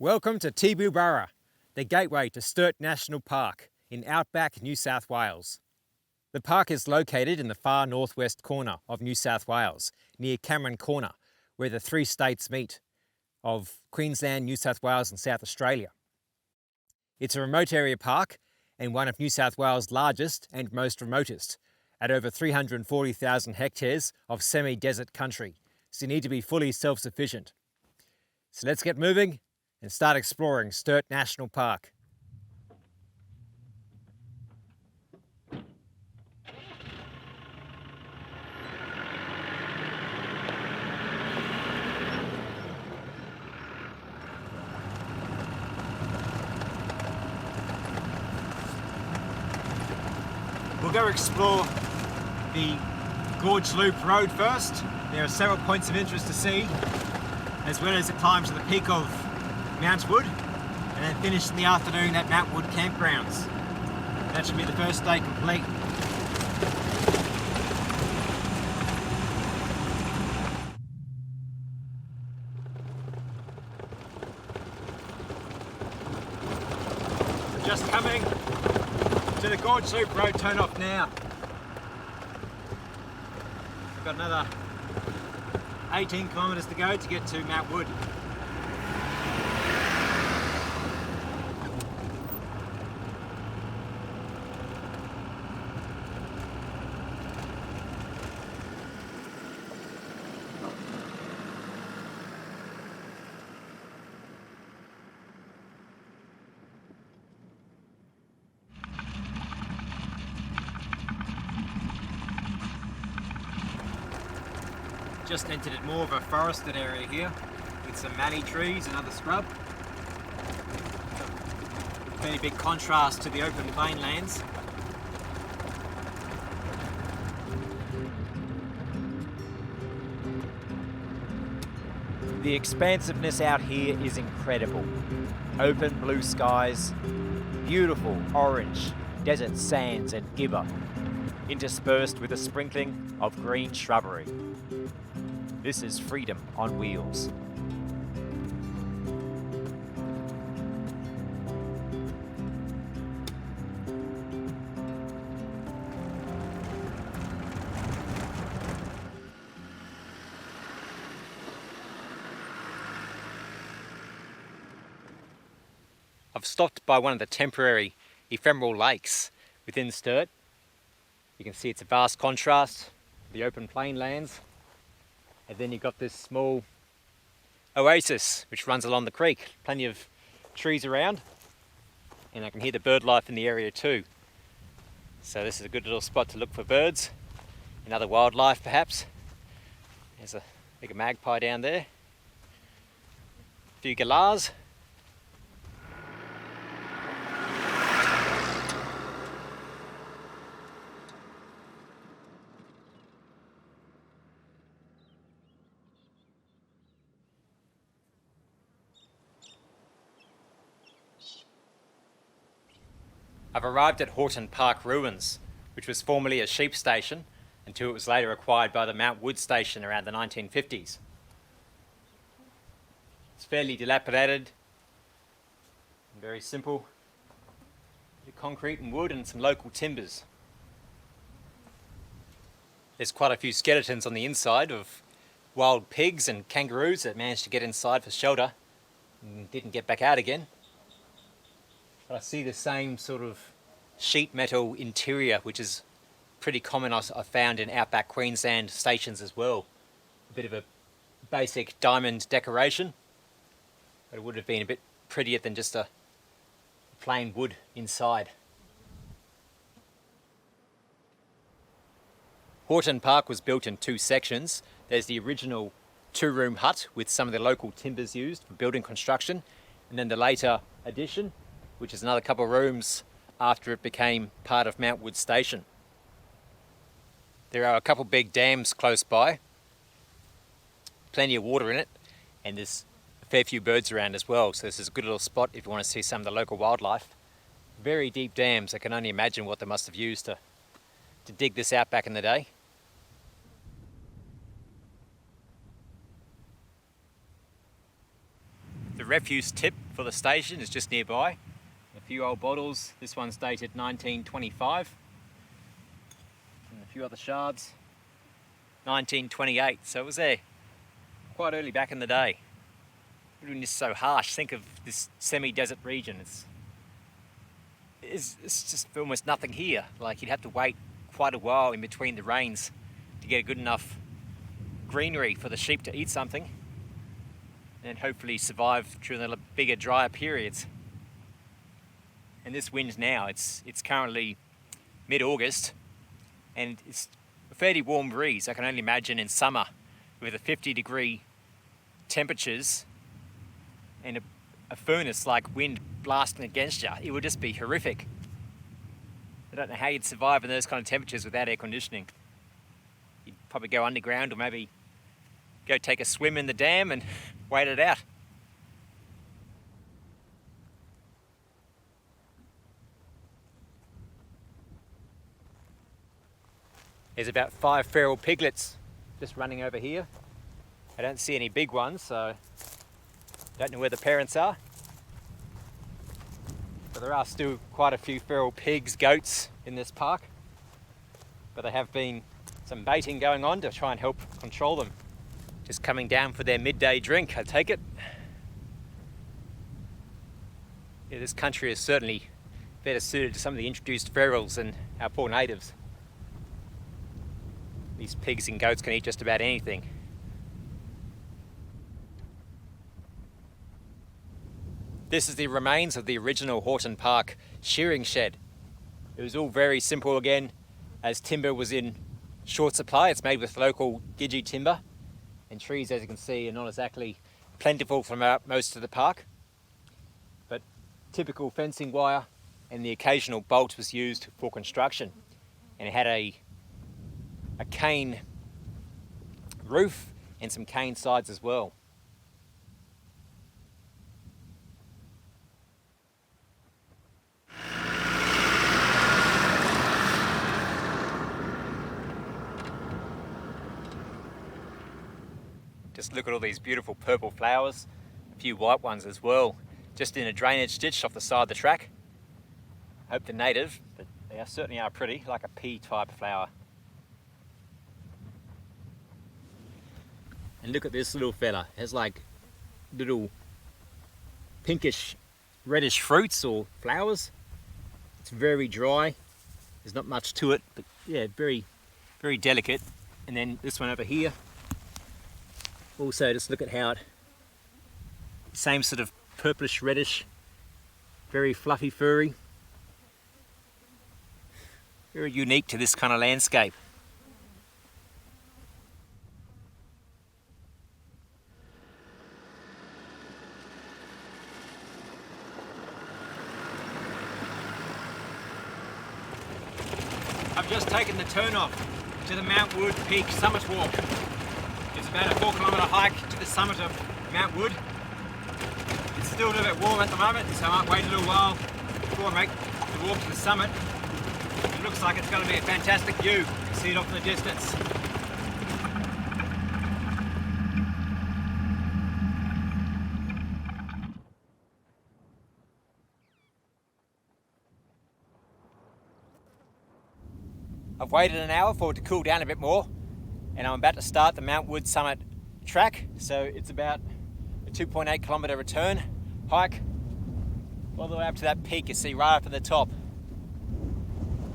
Welcome to Tibooburra, the gateway to Sturt National Park in Outback, New South Wales. The park is located in the far northwest corner of New South Wales, near Cameron Corner, where the three states meet of Queensland, New South Wales and South Australia. It's a remote area park and one of New South Wales' largest and most remotest, at over 340,000 hectares of semi-desert country, so you need to be fully self-sufficient. So let's get moving and start exploring Sturt National Park. We'll go explore the Gorge Loop Road first. There are several points of interest to see, as well as a climb to the peak of Mount Wood, and then finish in the afternoon at Mount Wood campgrounds. That should be the first day complete. We're just coming to the Gorge Loop Road, turn off now. We've got another 18 kilometres to go to get to Mount Wood. Just entered it more of a forested area here with some mallee trees and other scrub. Fairly big contrast to the open plain lands. The expansiveness out here is incredible. Open blue skies, beautiful orange desert sands and gibber, interspersed with a sprinkling of green shrubbery. This is freedom on wheels. I've stopped by one of the temporary ephemeral lakes within Sturt. You can see it's a vast contrast, the open plain lands. And then you've got this small oasis which runs along the creek. Plenty of trees around, and I can hear the bird life in the area too. So this is a good little spot to look for birds and other wildlife perhaps. There's a big magpie down there. A few galahs. I've arrived at Horton Park ruins, which was formerly a sheep station until it was later acquired by the Mount Wood station around the 1950s. It's fairly dilapidated and very simple. Concrete and wood and some local timbers. There's quite a few skeletons on the inside of wild pigs and kangaroos that managed to get inside for shelter and didn't get back out again. But I see the same sort of sheet metal interior, which is pretty common I found in Outback Queensland stations as well. A bit of a basic diamond decoration, but it would have been a bit prettier than just a plain wood inside. Horton Park was built in two sections. There's the original two-room hut with some of the local timbers used for building construction, and then the later addition, which is another couple of rooms after it became part of Mount Wood Station. There are a couple big dams close by, plenty of water in it, and there's a fair few birds around as well, so this is a good little spot if you want to see some of the local wildlife. Very deep dams. I can only imagine what they must have used to dig this out back in the day. The The refuse tip for the station is just nearby. A few old bottles. This one's dated 1925. And a few other shards. 1928. So it was there quite early back in the day. When it's so harsh, think of this semi-desert region. It's just almost nothing here. Like, you'd have to wait quite a while in between the rains to get a good enough greenery for the sheep to eat something, and hopefully survive during the bigger, drier periods. And this wind now, it's currently mid-August, and it's a fairly warm breeze. I can only imagine in summer with the 50-degree temperatures and a furnace-like wind blasting against you, it would just be horrific. I don't know how you'd survive in those kind of temperatures without air conditioning. You'd probably go underground, or maybe go take a swim in the dam and wait it out. There's about 5 feral piglets just running over here. I don't see any big ones, so don't know where the parents are. But there are still quite a few feral pigs, goats in this park. But there have been some baiting going on to try and help control them. Just coming down for their midday drink, I take it. Yeah, this country is certainly better suited to some of the introduced ferals than our poor natives. These pigs and goats can eat just about anything. This is the remains of the original Horton Park shearing shed. It was all very simple again, as timber was in short supply. It's made with local Gidgee timber, and trees, as you can see, are not exactly plentiful from most of the park. But typical fencing wire and the occasional bolt was used for construction, and it had a cane roof and some cane sides as well. Just look at all these beautiful purple flowers, a few white ones as well, just in a drainage ditch off the side of the track. I hope they're native, but they certainly are pretty, like a pea type flower. And look at this little fella. It has like little pinkish, reddish fruits or flowers. It's very dry. There's not much to it, but yeah, very, very delicate. And then this one over here. Also, just look at how it, same sort of purplish, reddish, very fluffy, furry. Very unique to this kind of landscape. I've just taken the turn off to the Mount Wood Peak Summit Walk. It's about a 4-kilometre hike to the summit of Mount Wood. It's still a little bit warm at the moment, so I might wait a little while before I make the walk to the summit. It looks like it's going to be a fantastic view. You can see it off in the distance. I've waited an hour for it to cool down a bit more, and I'm about to start the Mount Wood Summit track. So it's about a 2.8 kilometre return hike all the way up to that peak you see right up at the top.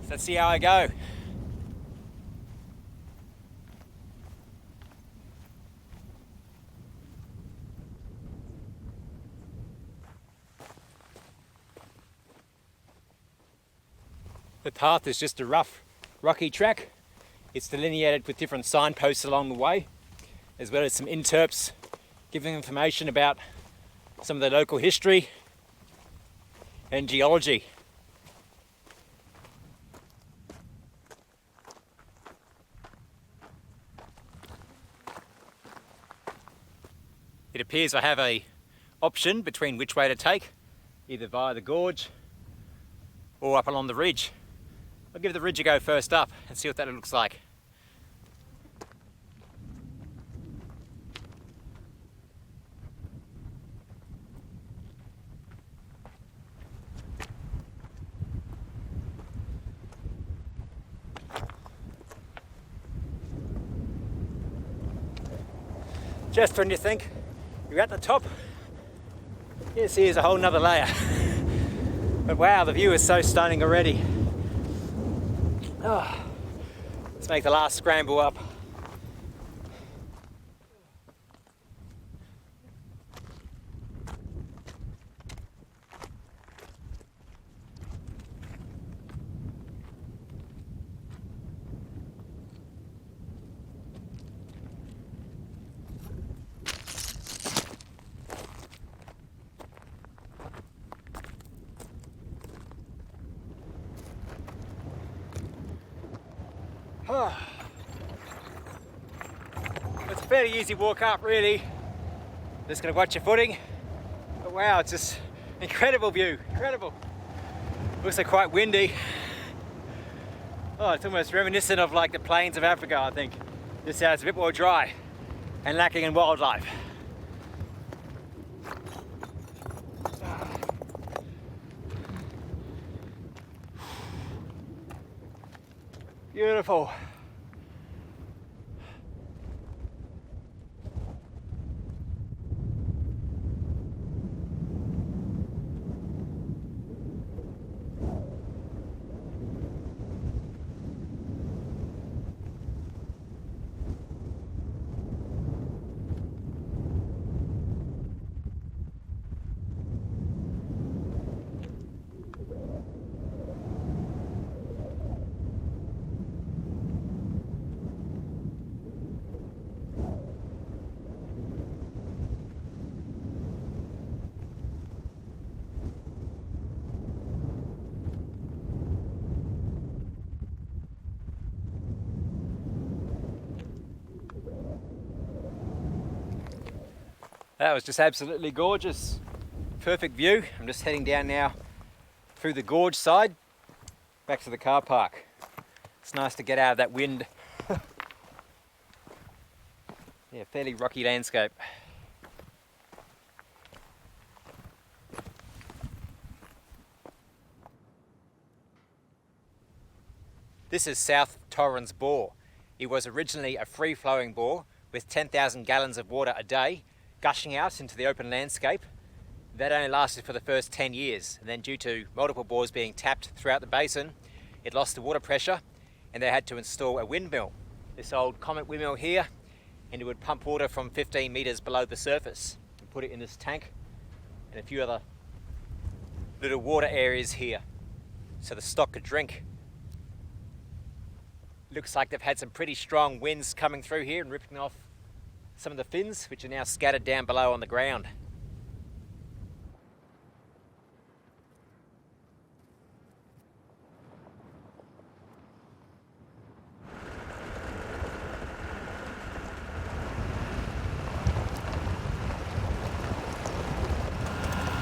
So let's see how I go. The path is just a rough, rocky track. It's delineated with different signposts along the way, as well as some interps giving information about some of the local history and geology. It appears I have an option between which way to take, either via the gorge or up along the ridge. I'll give the ridge a go first up and see what that looks like. Just when you think you're at the top, yes, here's a whole nother layer. But wow, the view is so stunning already. Oh, let's make the last scramble up. It's a fairly easy walk up, really. Just gonna watch your footing. But wow, it's just incredible view, incredible. Looks like quite windy. Oh, it's almost reminiscent of like the plains of Africa, I think. Just how it's a bit more dry and lacking in wildlife. Beautiful. That was just absolutely gorgeous. Perfect view. I'm just heading down now through the gorge side, back to the car park. It's nice to get out of that wind. Yeah, fairly rocky landscape. This is South Torrens Bore. It was originally a free-flowing bore with 10,000 gallons of water a day gushing out into the open landscape. That only lasted for the first 10 years, and then due to multiple bores being tapped throughout the basin, it lost the water pressure and they had to install a windmill. This old Comet windmill here, and it would pump water from 15 metres below the surface and put it in this tank and a few other little water areas here so the stock could drink. Looks like they've had some pretty strong winds coming through here and ripping off some of the fins, which are now scattered down below on the ground.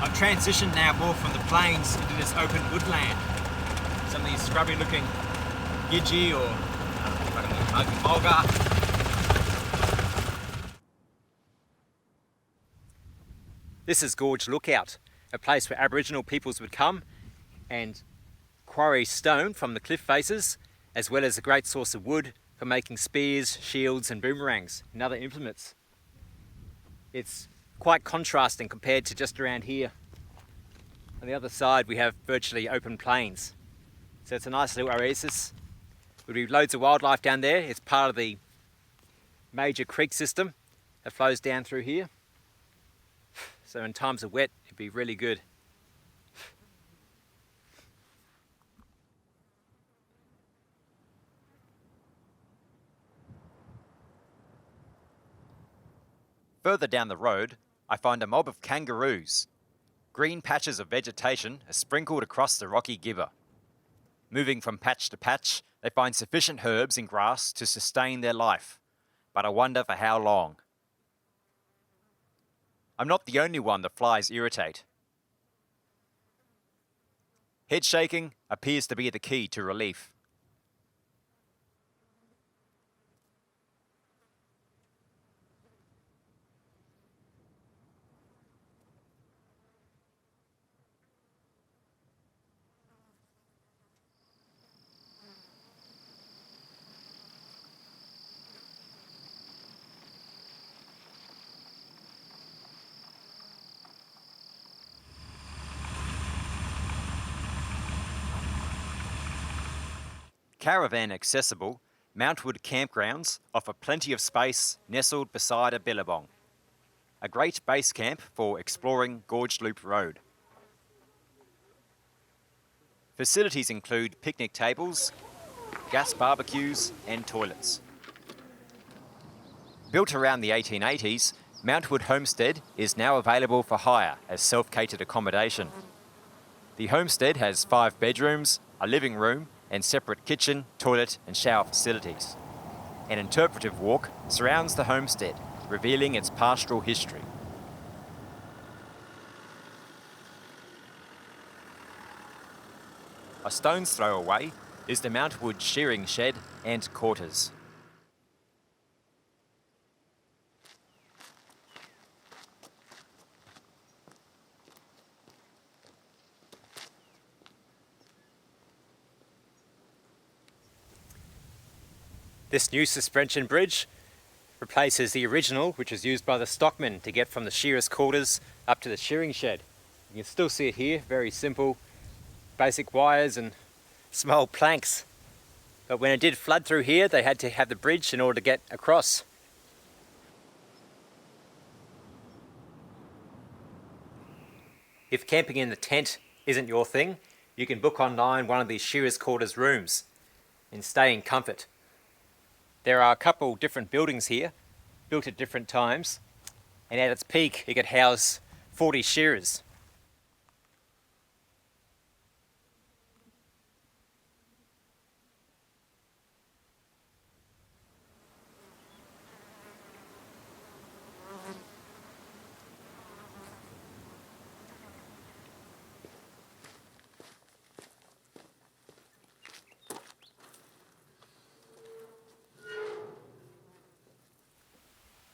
I've transitioned now more from the plains into this open woodland. Some of these scrubby looking gidgee or mulga. This is Gorge Lookout, a place where Aboriginal peoples would come and quarry stone from the cliff faces, as well as a great source of wood for making spears, shields and boomerangs and other implements. It's quite contrasting compared to just around here. On the other side we have virtually open plains. So it's a nice little oasis. There'll be loads of wildlife down there. It's part of the major creek system that flows down through here. So in times of wet, it'd be really good. Further down the road, I find a mob of kangaroos. Green patches of vegetation are sprinkled across the rocky gibber. Moving from patch to patch, they find sufficient herbs and grass to sustain their life, but I wonder for how long. I'm not the only one that flies irritate. Head shaking appears to be the key to relief. Caravan accessible, Mountwood campgrounds offer plenty of space nestled beside a billabong. A great base camp for exploring Gorge Loop Road. Facilities include picnic tables, gas barbecues and toilets. Built around the 1880s, Mountwood Homestead is now available for hire as self-catered accommodation. The homestead has 5 bedrooms, a living room and separate kitchen, toilet and shower facilities. An interpretive walk surrounds the homestead, revealing its pastoral history. A stone's throw away is the Mountwood shearing shed and quarters. This new suspension bridge replaces the original, which was used by the stockmen to get from the shearers' quarters up to the shearing shed. You can still see it here, very simple, basic wires and some old planks. But when it did flood through here, they had to have the bridge in order to get across. If camping in the tent isn't your thing, you can book online one of these shearers' quarters rooms and stay in comfort. There are a couple different buildings here, built at different times, and at its peak it could house 40 shearers.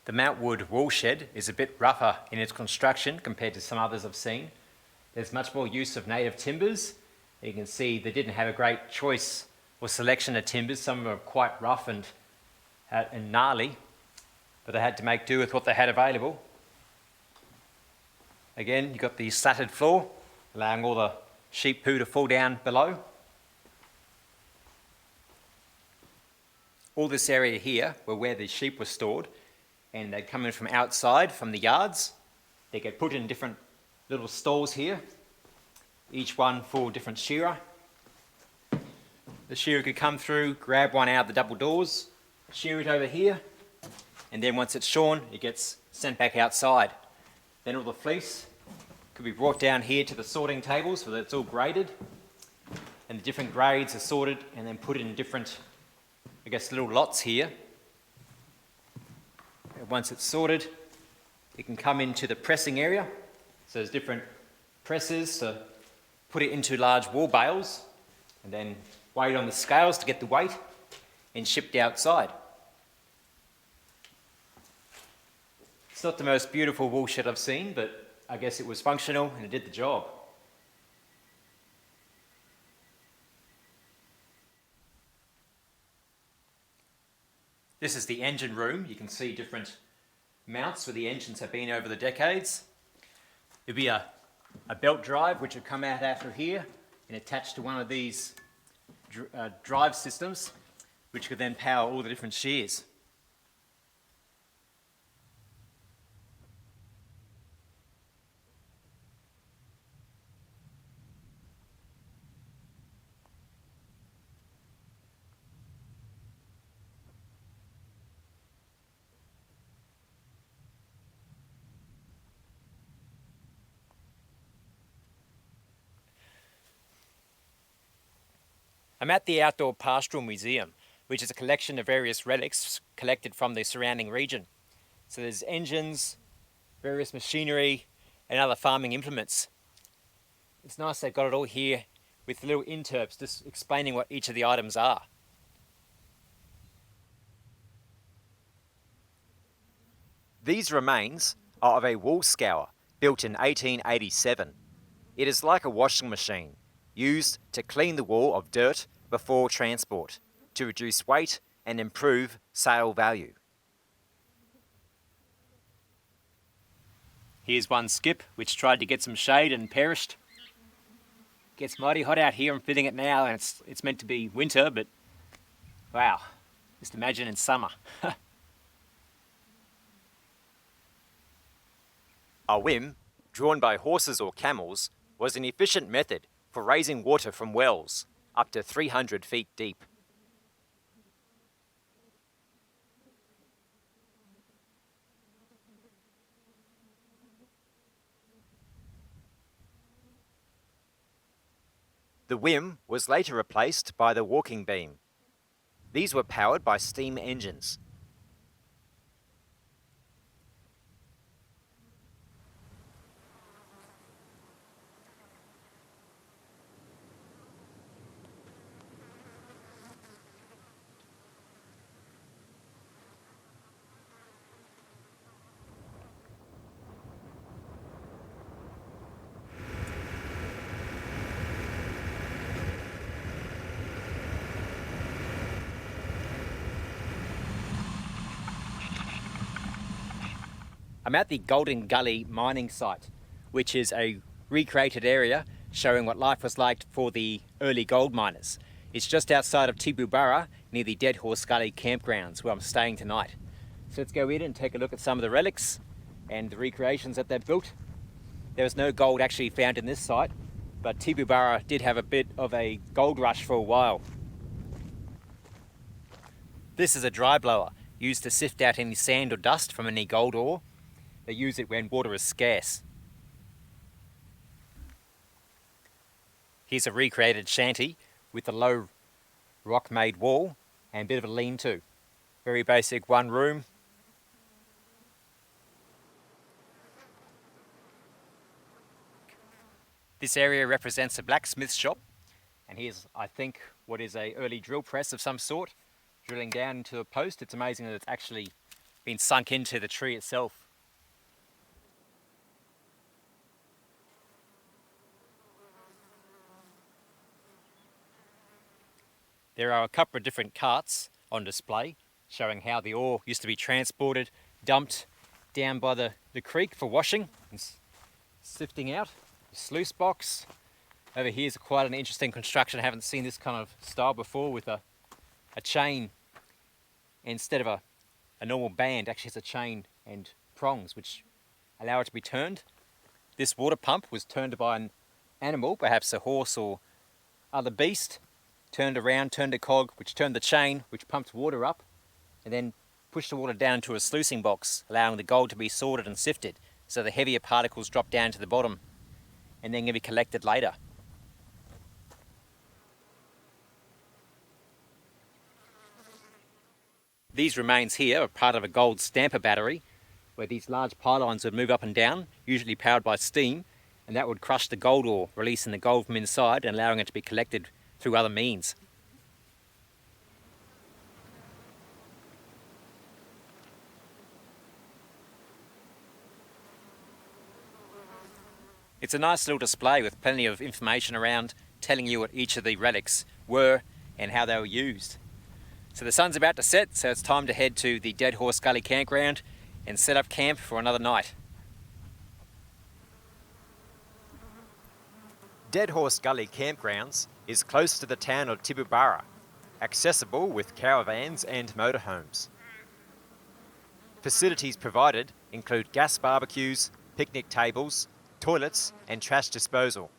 The Mountwood wool shed is a bit rougher in its construction compared to some others I've seen. There's much more use of native timbers. You can see they didn't have a great choice or selection of timbers. Some of them are quite rough and gnarly, but they had to make do with what they had available. Again, you've got the slatted floor, allowing all the sheep poo to fall down below. All this area here were where the sheep were stored, and they'd come in from outside, from the yards. They get put in different little stalls here, each one for a different shearer. The shearer could come through, grab one out of the double doors, shear it over here, and then once it's shorn, it gets sent back outside. Then all the fleece could be brought down here to the sorting table so that it's all graded, and the different grades are sorted and then put in different, little lots here. Once it's sorted, it can come into the pressing area. So there's different presses to put it into large wool bales and then weighed on the scales to get the weight and shipped outside. It's not the most beautiful wool shed I've seen, but I guess it was functional and it did the job. This is the engine room. You can see different mounts where the engines have been over the decades. There'd be a belt drive which would come out after here and attach to one of these drive systems, which could then power all the different shears. I'm at the Outdoor Pastoral Museum, which is a collection of various relics collected from the surrounding region. So there's engines, various machinery, and other farming implements. It's nice they've got it all here with little interps just explaining what each of the items are. These remains are of a wool scour built in 1887. It is like a washing machine, used to clean the wool of dirt before transport, to reduce weight and improve sale value. Here's one skip which tried to get some shade and perished. Gets mighty hot out here. I'm feeling it now, and it's meant to be winter, but Wow, just imagine in summer. A whim, drawn by horses or camels, was an efficient method for raising water from wells up to 300 feet deep. The whim was later replaced by the walking beam. These were powered by steam engines. I'm at the Golden Gully mining site, which is a recreated area showing what life was like for the early gold miners. It's just outside of Tibooburra, near the Dead Horse Gully campgrounds, where I'm staying tonight. So let's go in and take a look at some of the relics and the recreations that they've built. There was no gold actually found in this site, but Tibooburra did have a bit of a gold rush for a while. This is a dry blower, used to sift out any sand or dust from any gold ore. They use it when water is scarce. Here's a recreated shanty with a low rock-made wall and a bit of a lean-to. Very basic one room. This area represents a blacksmith shop, and here's, I think, what is an early drill press of some sort, drilling down into a post. It's amazing that it's actually been sunk into the tree itself. There are a couple of different carts on display showing how the ore used to be transported, dumped down by the creek for washing and sifting out. Sluice box. Over here is quite an interesting construction. I haven't seen this kind of style before, with a chain instead of a normal band. Actually, it's a chain and prongs which allow it to be turned. This water pump was turned by an animal, perhaps a horse or other beast. Turned around, turned a cog, which turned the chain, which pumped water up, and then pushed the water down into a sluicing box, allowing the gold to be sorted and sifted, so the heavier particles drop down to the bottom and then can be collected later. These remains here are part of a gold stamper battery, where these large pylons would move up and down, usually powered by steam, and that would crush the gold ore, releasing the gold from inside and allowing it to be collected through other means. It's a nice little display with plenty of information around, telling you what each of the relics were and how they were used. So the sun's about to set, so it's time to head to the Dead Horse Gully campground and set up camp for another night. Dead Horse Gully Campgrounds is close to the town of Tibooburra, accessible with caravans and motorhomes. Facilities provided include gas barbecues, picnic tables, toilets and trash disposal.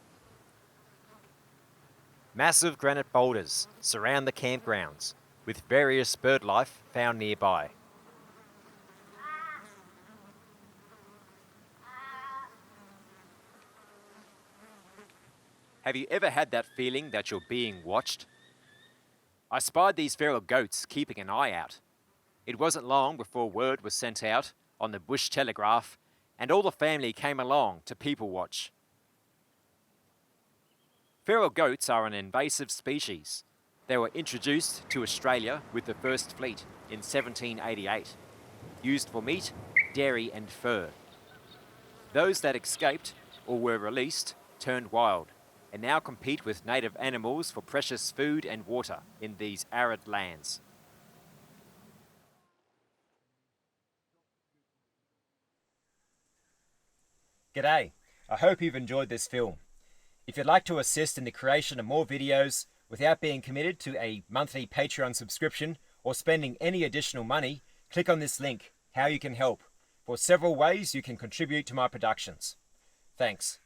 Massive granite boulders surround the campgrounds, with various bird life found nearby. Have you ever had that feeling that you're being watched? I spied these feral goats keeping an eye out. It wasn't long before word was sent out on the bush telegraph, and all the family came along to people watch. Feral goats are an invasive species. They were introduced to Australia with the first fleet in 1788, used for meat, dairy and fur. Those that escaped or were released turned wild, and now compete with native animals for precious food and water in these arid lands. G'day, I hope you've enjoyed this film. If you'd like to assist in the creation of more videos, Without being committed to a monthly Patreon subscription or spending any additional money, click on this link, How You Can Help, for several ways you can contribute to my productions. Thanks.